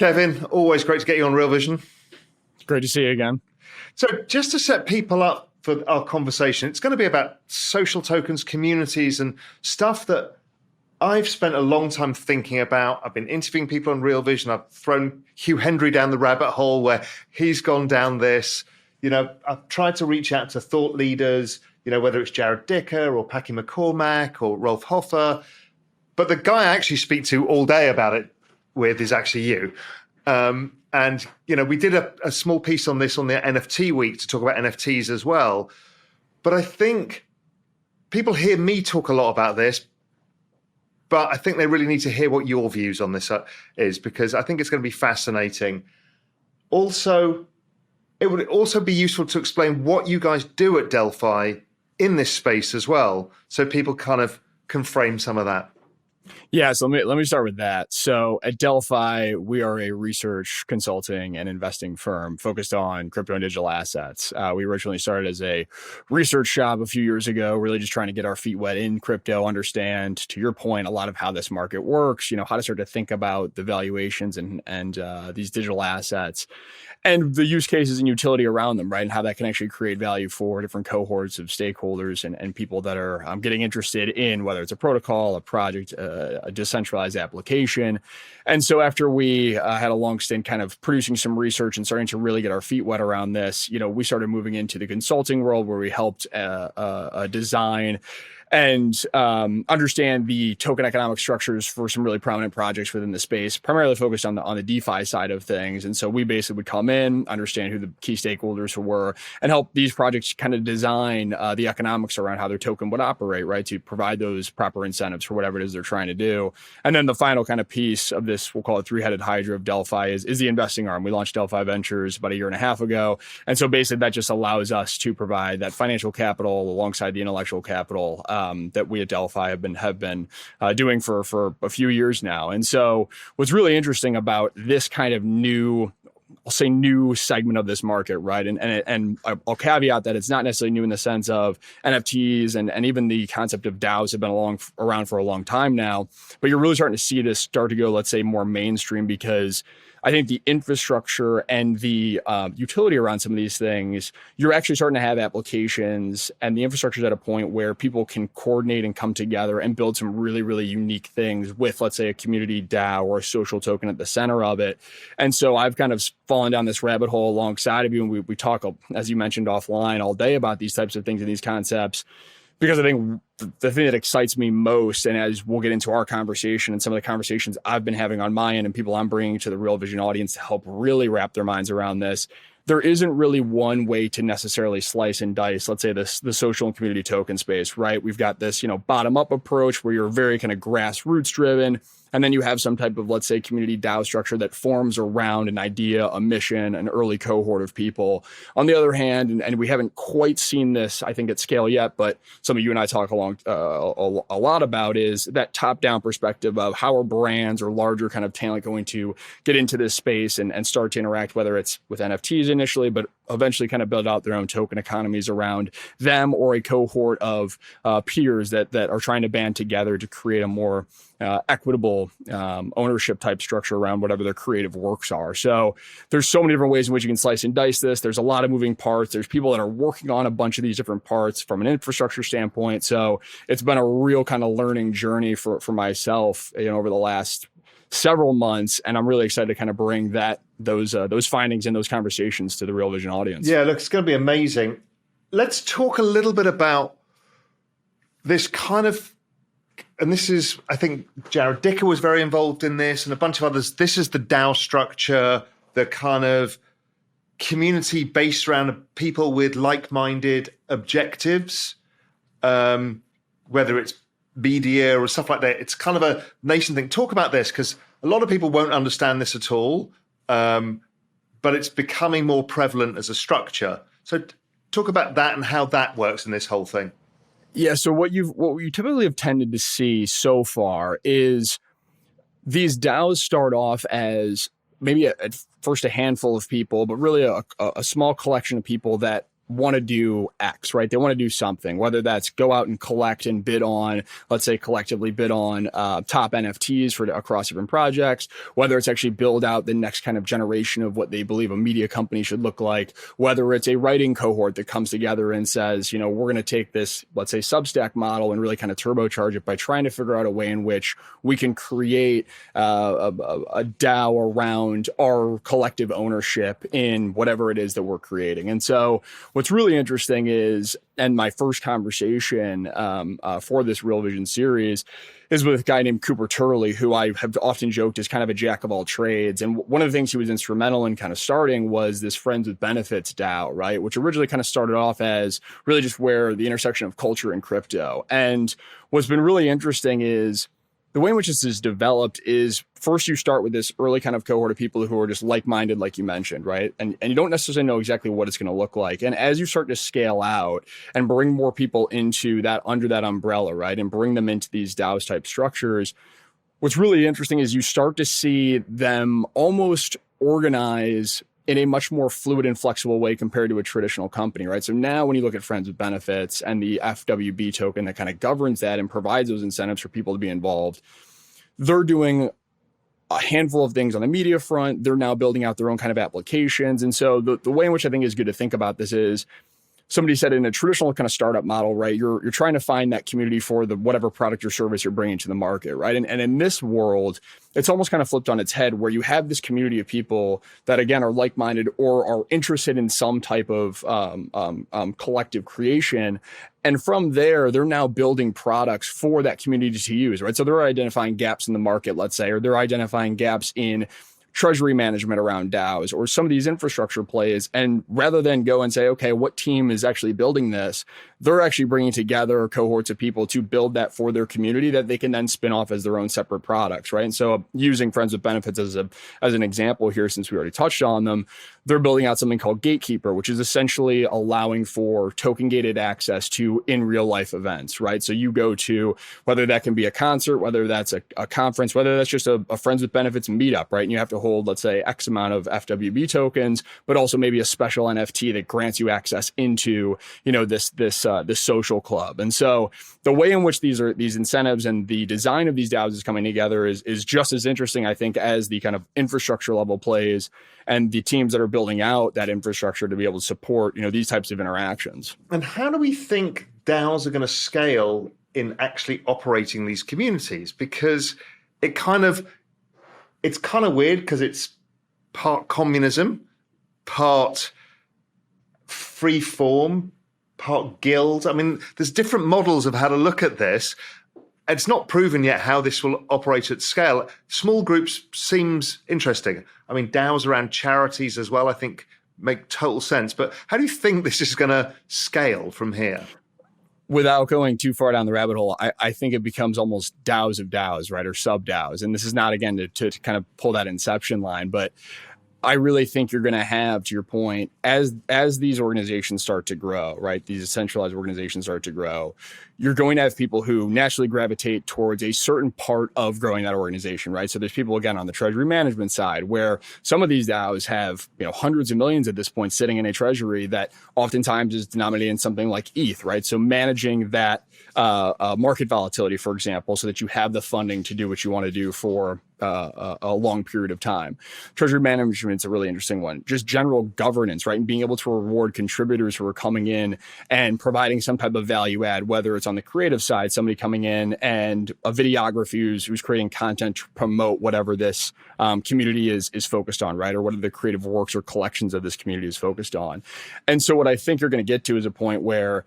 Kevin, always great to get you on Real Vision. Great to see you again. So just to set people up for our conversation, it's going to be about social tokens, communities, and stuff that I've spent a long time thinking about. I've been interviewing people on Real Vision. I've thrown Hugh Hendry down the rabbit hole where he's gone down this. I've tried to reach out to thought leaders, whether it's Jared Dicker or Packy McCormack or Rolf Hoffer. But the guy I actually speak to all day about it with is actually you. We did a small piece on this on the NFT week to talk about NFTs as well. But I think people hear me talk a lot about this, but I think they really need to hear what your views on this is, because I think it's going to be fascinating. Also, it would also be useful to explain what you guys do at Delphi in this space as well, so people kind of can frame some of that. Yeah, so let me start with that. So at Delphi, we are a research, consulting, and investing firm focused on crypto and digital assets. We originally started as a research shop a few years ago, really just trying to get our feet wet in crypto, understand, to your point, a lot of how this market works, how to start to think about the valuations and these digital assets and the use cases and utility around them, right? And how that can actually create value for different cohorts of stakeholders and people that are getting interested in whether it's a protocol, a project, a decentralized application. And so after we had a long stint kind of producing some research and starting to really get our feet wet around this, we started moving into the consulting world where we helped design and understand the token economic structures for some really prominent projects within the space, primarily focused on the DeFi side of things. And so we basically would come in, understand who the key stakeholders were, and help these projects kind of design the economics around how their token would operate, right, to provide those proper incentives for whatever it is they're trying to do. And then the final kind of piece of this, we'll call it three-headed hydra of Delphi, is the investing arm. We launched Delphi Ventures about a year and a half ago. And so basically that just allows us to provide that financial capital alongside the intellectual capital that we at Delphi have been doing for a few years now. And so what's really interesting about this kind of new segment of this market, right? And I'll caveat that it's not necessarily new in the sense of NFTs and even the concept of DAOs have been around for a long time now, but you're really starting to see this start to go, let's say, more mainstream, because I think the infrastructure and the utility around some of these things, you're actually starting to have applications, and the infrastructure is at a point where people can coordinate and come together and build some really, really unique things with, let's say, a community DAO or a social token at the center of it. And so I've kind of fallen down this rabbit hole alongside of you, and we talk, as you mentioned, offline all day about these types of things and these concepts, because I think the thing that excites me most, and as we'll get into our conversation and some of the conversations I've been having on my end and people I'm bringing to the Real Vision audience to help really wrap their minds around this, there isn't really one way to necessarily slice and dice, let's say, the social and community token space, right? We've got this, bottom-up approach where you're very kind of grassroots driven. And then you have some type of, let's say, community DAO structure that forms around an idea, a mission, an early cohort of people. On the other hand, and we haven't quite seen this, I think, at scale yet, but something you and I talk a lot about is that top-down perspective of how are brands or larger kind of talent going to get into this space and start to interact, whether it's with NFTs initially, but eventually kind of build out their own token economies around them or a cohort of peers that are trying to band together to create a more equitable ownership type structure around whatever their creative works are. So there's so many different ways in which you can slice and dice this. There's a lot of moving parts. There's people that are working on a bunch of these different parts from an infrastructure standpoint. So it's been a real kind of learning journey for myself, over the last several months, and I'm really excited to kind of bring those findings and those conversations to the Real Vision audience. Yeah, look, it's going to be amazing. Let's talk a little bit about this kind of, and this is, I think Jared Dicker was very involved in this and a bunch of others. This is the DAO structure, the kind of community based around people with like-minded objectives, whether it's media or stuff like that. It's kind of a nation thing. Talk about this, because a lot of people won't understand this at all, but it's becoming more prevalent as a structure. So talk about that and how that works in this whole thing. Yeah, so what you typically have tended to see so far is these DAOs start off as maybe at first a handful of people, but really a small collection of people that want to do X, right? They want to do something, whether that's go out and collect and bid on, let's say collectively bid on top NFTs for across different projects, whether it's actually build out the next kind of generation of what they believe a media company should look like, whether it's a writing cohort that comes together and says, we're going to take this, let's say Substack model and really kind of turbocharge it by trying to figure out a way in which we can create a DAO around our collective ownership in whatever it is that we're creating. And so what's really interesting is, and my first conversation for this Real Vision series is with a guy named Cooper Turley, who I have often joked is kind of a jack of all trades. And one of the things he was instrumental in kind of starting was this Friends with Benefits DAO, right? Which originally kind of started off as really just where the intersection of culture and crypto. And what's been really interesting is the way in which this is developed is first you start with this early kind of cohort of people who are just like-minded, like you mentioned, right? And you don't necessarily know exactly what it's going to look like. And as you start to scale out and bring more people into that, under that umbrella, right? And bring them into these DAOs type structures, what's really interesting is you start to see them almost organize in a much more fluid and flexible way compared to a traditional company, right? So now when you look at Friends with Benefits and the FWB token that kind of governs that and provides those incentives for people to be involved, they're doing a handful of things on the media front. They're now building out their own kind of applications. And so the way in which I think is good to think about this is, somebody said in a traditional kind of startup model, right, you're trying to find that community for the whatever product or service you're bringing to the market, right? And in this world, it's almost kind of flipped on its head where you have this community of people that, again, are like-minded or are interested in some type of collective creation. And from there, they're now building products for that community to use, right? So they're identifying gaps in the market, let's say, or they're identifying gaps in treasury management around DAOs or some of these infrastructure plays. And rather than go and say, okay, what team is actually building this, they're actually bringing together cohorts of people to build that for their community that they can then spin off as their own separate products, right? And so using Friends with Benefits as an example here, since we already touched on them, they're building out something called Gatekeeper, which is essentially allowing for token gated access to in real life events, right? So you go to, whether that can be a concert, whether that's a conference, whether that's just a Friends with Benefits meetup, right? And you have to hold, let's say, X amount of FWB tokens, but also maybe a special NFT that grants you access into, this social club. And so the way in which these incentives and the design of these DAOs is coming together is just as interesting, I think, as the kind of infrastructure level plays and the teams that are building out that infrastructure to be able to support, these types of interactions. And how do we think DAOs are going to scale in actually operating these communities? Because it's kind of weird because it's part communism, part free form, part guild. I mean, there's different models of how to look at this. It's not proven yet how this will operate at scale. Small groups seems interesting. I mean, DAOs around charities as well, I think make total sense. But how do you think this is going to scale from here? Without going too far down the rabbit hole, I think it becomes almost DAOs of DAOs, right? Or sub DAOs. And this is not, again, to kind of pull that inception line, but I really think you're going to have, to your point, as these organizations start to grow, right? These centralized organizations start to grow, you're going to have people who naturally gravitate towards a certain part of growing that organization, right? So there's people, again, on the treasury management side, where some of these DAOs have, hundreds of millions at this point sitting in a treasury that oftentimes is denominated in something like ETH, right? So managing that market volatility, for example, so that you have the funding to do what you want to do for a long period of time. Treasury management is a really interesting one. Just general governance, right? And being able to reward contributors who are coming in and providing some type of value add, whether it's on the creative side, somebody coming in and a videographer who's creating content to promote whatever this community is focused on, right? Or what are the creative works or collections of this community is focused on. And so what I think you're going to get to is a point where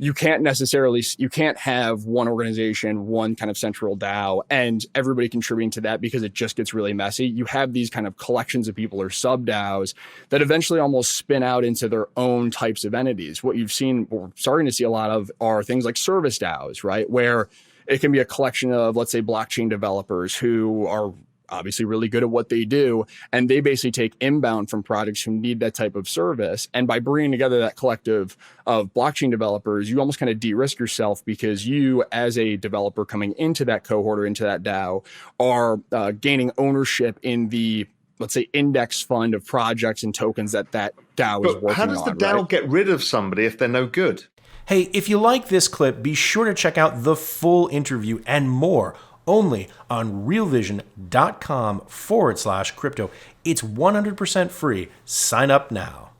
you can't have one organization, one kind of central DAO, and everybody contributing to that because it just gets really messy. You have these kind of collections of people or sub DAOs that eventually almost spin out into their own types of entities. What you've seen, or starting to see a lot of, are things like service DAOs, right? Where it can be a collection of, let's say, blockchain developers who are obviously really good at what they do. And they basically take inbound from projects who need that type of service. And by bringing together that collective of blockchain developers, you almost kind of de-risk yourself because you, as a developer coming into that cohort or into that DAO, are gaining ownership in the let's say, index fund of projects and tokens that DAO is working on. How does the DAO get rid of somebody if they're no good? Hey, if you like this clip, be sure to check out the full interview and more only on realvision.com/crypto. It's 100% free. Sign up now.